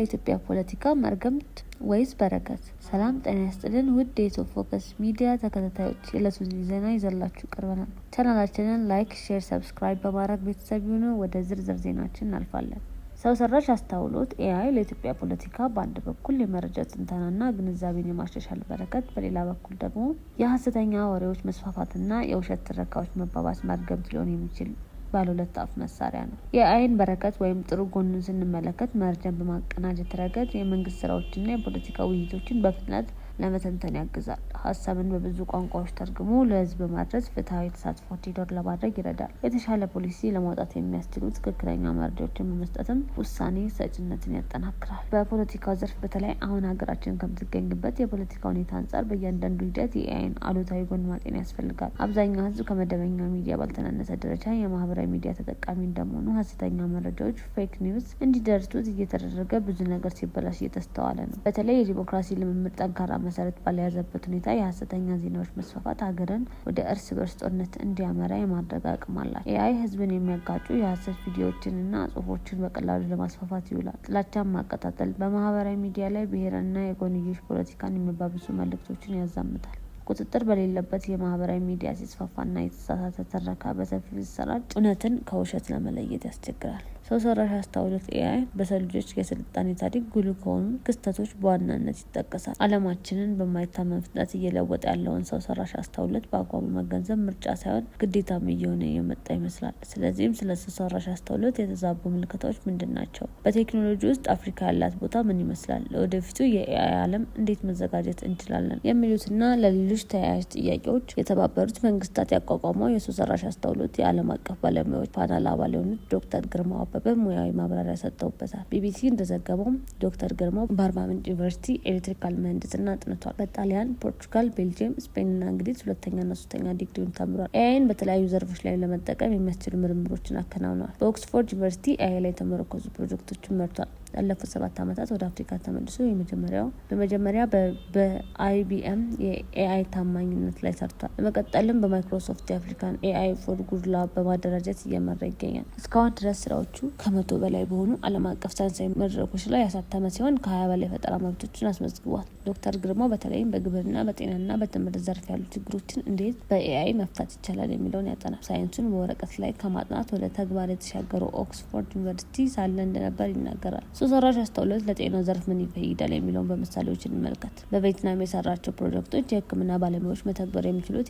ለኢትዮጵያ ፖለቲካ መርገምት ወይስ በረከት? ሰላም ጤና ይስጥልን ውድ የኢትዮ ፎከስ ሚዲያ ተከታታዮች፣ የዕለቱን ዜና ይዘንላችሁ ቀርበናል። ቻናላችንን ላይክ፣ ሼር፣ ሰብስክራይብ በማድረግ ቤተሰብ ይሁኑ። ወደ ዝርዝር ዜናችን እናልፋለን። ሰው ሰራሽ አስተውሎት ኤአይ ለኢትዮጵያ ፖለቲካ በአንድ በኩል የመረጃ ትንተናና ግንዛቤን የማሻሻል በረከት፣ በሌላ በኩል ደግሞ የሀሰተኛ ወሬዎች መስፋፋትና የውሸት ትረካዎች መባባስ መርገምት ሊሆን የሚችል ባለ ሁለት አፍ መሳሪያ ነው። የኤአይን በረከት ወይም ጥሩ ጎኑን ስንመለከት መረጃን በማቀናጀት ረገድ የመንግስት ስራዎችና የፖለቲካ ውይይቶችን በፍጥነት ለመተንተን ያግዛል። ሀሳብን በብዙ ቋንቋዎች ተርጉሞ ለህዝብ በማድረስ ፍትሐዊ ተሳትፎ እንዲኖር ለማድረግ ይረዳል። የተሻለ ፖሊሲ ለማውጣት የሚያስችሉ ትክክለኛ መረጃዎችን በመስጠትም ውሳኔ ሰጭነትን ያጠናክራል። በፖለቲካው ዘርፍ በተለይ አሁን ሀገራችን ከምትገኝበት የፖለቲካ ሁኔታ አንጻር በእያንዳንዱ ሂደት የኤአይን አሉታዊ ጎን ማጤን ያስፈልጋል። አብዛኛው ህዝብ ከመደበኛ ሚዲያ ባልተናነሰ ደረጃ የማህበራዊ ሚዲያ ተጠቃሚ እንደመሆኑ ሀሰተኛ መረጃዎች ፌክ ኒውስ እንዲደርሱት እየተደረገ ብዙ ነገር ሲበላሽ እየተስተዋለ ነው። በተለይ የዲሞክራሲ ልምምድ ጠንካራ መሰረት ባልያዘበት ሁኔታ የሀሰተኛ ዜናዎች መስፋፋት ሀገርን ወደ እርስ በርስ ጦርነት እንዲያመራ የማድረግ አቅም አላት። ኤአይ ህዝብን የሚያጋጩ የሀሰት ቪዲዮዎችንና ጽሁፎችን በቀላሉ ለማስፋፋት ይውላል። ጥላቻን ማቀጣጠል፣ በማህበራዊ ሚዲያ ላይ ብሔርና የጎንዮሽ ፖለቲካን የሚያባብሱ መልእክቶችን ያዛምታል። ቁጥጥር በሌለበት የማህበራዊ ሚዲያ ሲስፋፋና የተሳሳተ ትረካ በሰፊው ሲሰራጭ እውነትን ከውሸት ለመለየት ያስቸግራል። ሰው ሰራሽ አስተውሎት ኤአይ በሰው ልጆች የስልጣኔ ታሪክ ጉልህ ከሆኑ ክስተቶች በዋናነት ይጠቀሳል። ዓለማችንን በማይታመን ፍጥነት እየለወጠ ያለውን ሰው ሰራሽ አስተውሎት በአግባቡ መገንዘብ ምርጫ ሳይሆን ግዴታም እየሆነ የመጣ ይመስላል። ስለዚህም ስለ ሰው ሰራሽ አስተውሎት የተዛቡ ምልከታዎች ምንድን ናቸው? በቴክኖሎጂ ውስጥ አፍሪካ ያላት ቦታ ምን ይመስላል? ለወደፊቱ የኤአይ ዓለም እንዴት መዘጋጀት እንችላለን? የሚሉትና ለሌሎች ተያያዥ ጥያቄዎች የተባበሩት መንግስታት ያቋቋመው የሰው ሰራሽ አስተውሎት የዓለም አቀፍ ባለሙያዎች ፓናል አባል የሆኑት ዶክተር ግርማ በሙያዊ ማብራሪያ ሰጥተውበታል። ቢቢሲ እንደዘገበው ዶክተር ግርማው በአርባ ምንጭ ዩኒቨርሲቲ ኤሌክትሪካል ምህንድስና አጥንቷል። በጣሊያን፣ ፖርቹጋል፣ ቤልጅየም፣ ስፔንና እንግሊዝ ሁለተኛና ሶስተኛ ዲግሪውን ተምሯል። ኤአይን በተለያዩ ዘርፎች ላይ ለመጠቀም የሚያስችሉ ምርምሮችን አከናውነዋል። በኦክስፎርድ ዩኒቨርሲቲ ኤአይ ላይ የተመረኮዙ ፕሮጀክቶችን መርቷል። ላለፉት 7 ዓመታት ወደ አፍሪካ ተመልሶ በመጀመሪያ በአይቢኤም የኤአይ ታማኝነት ላይ ሰርቷል። በመቀጠልም በማይክሮሶፍት የአፍሪካን ኤአይ ፎር ጉድ ላብ በማደራጀት እየመራ ይገኛል። እስካሁን ድረስ ስራዎቹ 100 በላይ በሆኑ ዓለም አቀፍ ሳይንሳዊ መድረኮች ላይ ያሳተመ ሲሆን ከ20 በላይ ፈጠራ መብቶችን አስመዝግቧል። ዶክተር ግርማው በተለይም በግብርና፣ በጤናና በትምህርት ዘርፍ ያሉ ችግሮችን እንዴት በኤአይ መፍታት ይቻላል የሚለውን ያጠናል። ሳይንሱን በወረቀት ላይ ከማጥናት ወደ ተግባር የተሻገረው ኦክስፎርድ ዩኒቨርሲቲ ሳለ እንደነበር ይናገራል። ሰው ሰራሽ አስተውሎት ለጤናው ዘርፍ ምን ይፈይዳል የሚለውን በምሳሌዎች እንመልከት። በቬትናም የሰራቸው ፕሮጀክቶች የሕክምና ባለሙያዎች መተግበር የሚችሉት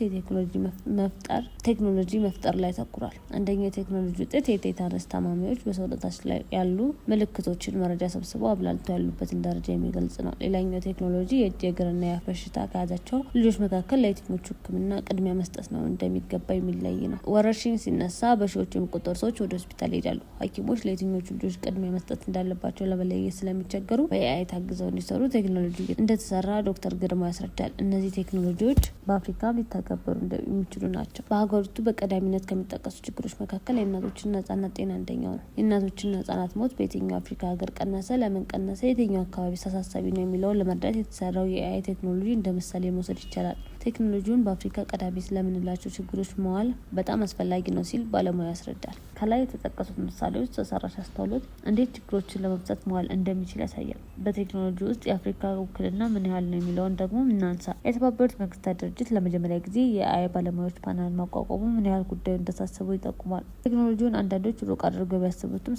ቴክኖሎጂ መፍጠር ላይ ያተኩራል። አንደኛው የቴክኖሎጂ ውጤት የቴታነስ ታማሚዎች በሰውነታቸው ላይ ያሉ ምልክቶችን መረጃ ሰብስበው አብላልተው ያሉበትን ደረጃ የሚገልጽ ነው። ሌላኛው ቴክኖሎጂ የእጅ የእግርና የአፍ በሽታ ከያዛቸው ልጆች መካከል ለየትኞቹ ሕክምና ቅድሚያ መስጠት ነው እንደሚገባ የሚለይ ነው። ወረርሽኝ ሲነሳ በሺዎች የሚቆጠሩ ሰዎች ወደ ሆስፒታል ይሄዳሉ። ሐኪሞች ለየትኞቹ ልጆች ቅድሚያ መስጠት እንዳለባቸው ለመለየት ስለሚቸገሩ በኤአይ ታግዘው እንዲሰሩ ቴክኖሎጂ እንደተሰራ ዶክተር ግርማው ያስረዳል። እነዚህ ቴክኖሎጂዎች በአፍሪካ ሊተገበሩ የሚችሉ ናቸው። በሀገሪቱ በቀዳሚነት ከሚጠቀሱ ችግሮች መካከል የእናቶችና ህጻናት ጤና አንደኛው ነው። የእናቶችና ህጻናት ሞት በየትኛው አፍሪካ ሀገር ቀነሰ? ለምን ቀነሰ? የትኛው አካባቢ አሳሳቢ ነው የሚለውን ለመረዳት የተሰራው የኤአይ ቴክኖሎጂ እንደ ምሳሌ መውሰድ ይቻላል። ቴክኖሎጂውን በአፍሪካ ቀዳሚ ስለምንላቸው ችግሮች መዋል በጣም አስፈላጊ ነው ሲል ባለሙያ ያስረዳል። ከላይ የተጠቀሱት ምሳሌዎች ሰው ሰራሽ አስተውሎት እንዴት ችግሮችን ለመፍታት መዋል እንደሚችል ያሳያል። በቴክኖሎጂ ውስጥ የአፍሪካ ውክልና ምን ያህል ነው የሚለውን ደግሞ እናንሳ። የተባበሩት መንግስታት ድርጅት ለመጀመሪያ ጊዜ የኤአይ ባለሙያዎች ፓናል ማቋቋሙ ምን ያህል ጉዳዩ እንዳሳሰበው ይጠቁማል። ቴክኖሎጂውን አንዳንዶች ሩቅ አድርገው ቢያስቡትም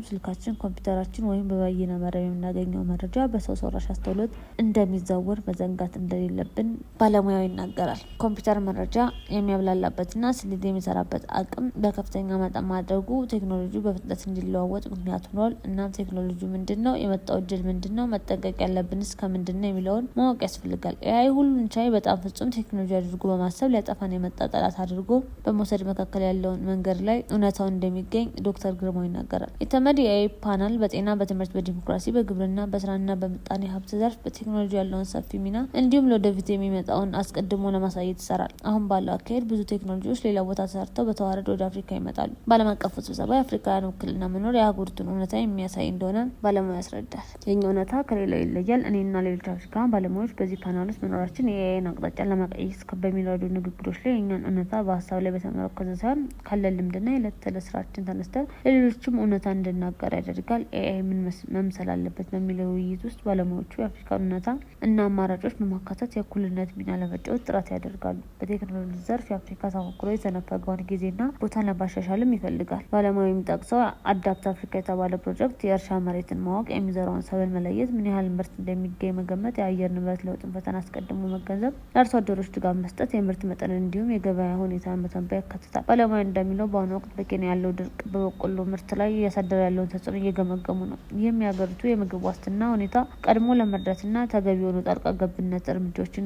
ስልካችን፣ ኮምፒውተራችን ወይም በበይነ መረብ የምናገኘው መረጃ በሰው ሰራሽ አስተውሎት እንደሚዛወር መዘንጋት እንደሌለብን ባለሙያው ይናገራል። ኮምፒውተር መረጃ የሚያብላላበትና ስሌት የሚሰራበት አቅም በከፍተኛ መጠን ማድረጉ ቴክኖሎጂ በፍጥነት እንዲለዋወጥ ምክንያት ሆኗል። እናም ቴክኖሎጂ ምንድን ነው? የመጣው እድል ምንድን ነው? መጠንቀቅ ያለብንስ ከምንድን ነው የሚለውን ማወቅ ያስፈልጋል። ኤአይ ሁሉን ቻይ፣ በጣም ፍጹም ቴክኖሎጂ አድርጎ በማሰብ ሊያጠፋን የመጣ ጠላት አድርጎ በመውሰድ መካከል ያለውን መንገድ ላይ እውነታው እንደሚገኝ ዶክተር ግርማው ይናገራል። የተመድ የኤአይ ፓናል በጤና፣ በትምህርት፣ በዲሞክራሲ፣ በግብርና፣ በስራና በምጣኔ ሀብት ዘርፍ በቴክኖሎጂ ያለውን ሰፊ ሚና እንዲሁም ለወደፊት የሚመጣውን አስቀድሞ ለማሳየት ይሰራል። አሁን ባለው አካሄድ ብዙ ቴክኖሎጂዎች ሌላ ቦታ ተሰርተው በተዋረድ ወደ አፍሪካ ይመጣሉ። በዓለም አቀፉ ስብሰባ የአፍሪካውያን ውክልና መኖር የአህጉሪቱን እውነታ የሚያሳይ እንደሆነ ባለሙያ ያስረዳል። የኛ እውነታ ከሌላው ይለያል። እኔና ሌሎች አፍሪካውያን ባለሙያዎች በዚህ ፓናል ውስጥ መኖራችን የኤአይን አቅጣጫ ለመቀየስ በሚረዱ ንግግሮች ላይ የኛን እውነታ በሀሳብ ላይ በተመረኮዘ ሳይሆን ካለን ልምድና የዕለት ተዕለት ስራችን ተነስተን ለሌሎችም እውነታ እንድናጋር ያደርጋል። ኤአይ ምን መምሰል አለበት በሚለው ውይይት ውስጥ ባለሙያዎቹ የአፍሪካን እውነታ እና አማራጮች በማካተት የእኩልነት ሚና ለመጫወት ጥረት ያደርጋሉ። በቴክኖሎጂ ዘርፍ የአፍሪካ ተሞክሮ የተነፈገውን ጊዜና ቦታ ለማሻሻልም ይፈልጋል። ባለሙያው የሚጠቅሰው አዳፕት አፍሪካ የተባለ ፕሮጀክት የእርሻ መሬትን ማወቅ፣ የሚዘራውን ሰብል መለየት፣ ምን ያህል ምርት እንደሚገኝ መገመት፣ የአየር ንብረት ለውጥን ፈተና አስቀድሞ መገንዘብ፣ ለአርሶ አደሮች ድጋፍ መስጠት፣ የምርት መጠን እንዲሁም የገበያ ሁኔታን መተንበይ ያካትታል። ባለሙያ እንደሚለው በአሁኑ ወቅት በኬንያ ያለው ድርቅ በበቆሎ ምርት ላይ እያሳደረ ያለውን ተጽዕኖ እየገመገሙ ነው። ይህም የሀገሪቱ የምግብ ዋስትና ሁኔታ ቀድሞ ለመርዳትና ተገቢ የሆኑ ጣልቃ ገብነት እርምጃዎችን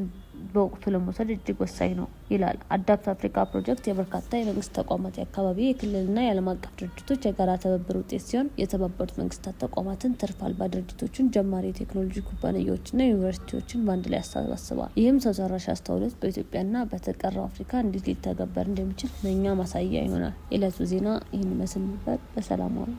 በወቅቱ ለመውሰድ እጅግ ወሳኝ ነው ይላል። አዳፕት አፍሪካ ፕሮጀክት የበርካታ የመንግስት ተቋማት፣ የአካባቢ፣ የክልልና የዓለም አቀፍ ድርጅቶች የጋራ ትብብር ውጤት ሲሆን የተባበሩት መንግስታት ተቋማትን፣ ትርፍ አልባ ድርጅቶችን፣ ጀማሪ የቴክኖሎጂ ኩባንያዎችና ዩኒቨርሲቲዎችን በአንድ ላይ ያሰባስባል። ይህም ሰው ሰራሽ አስተውሎት በኢትዮጵያና በተቀረው አፍሪካ እንዴት ሊተገበር እንደሚችል ለእኛ ማሳያ ይሆናል። የዕለቱ ዜና ይህን ይመስል ነበር። በሰላም ዋሉ።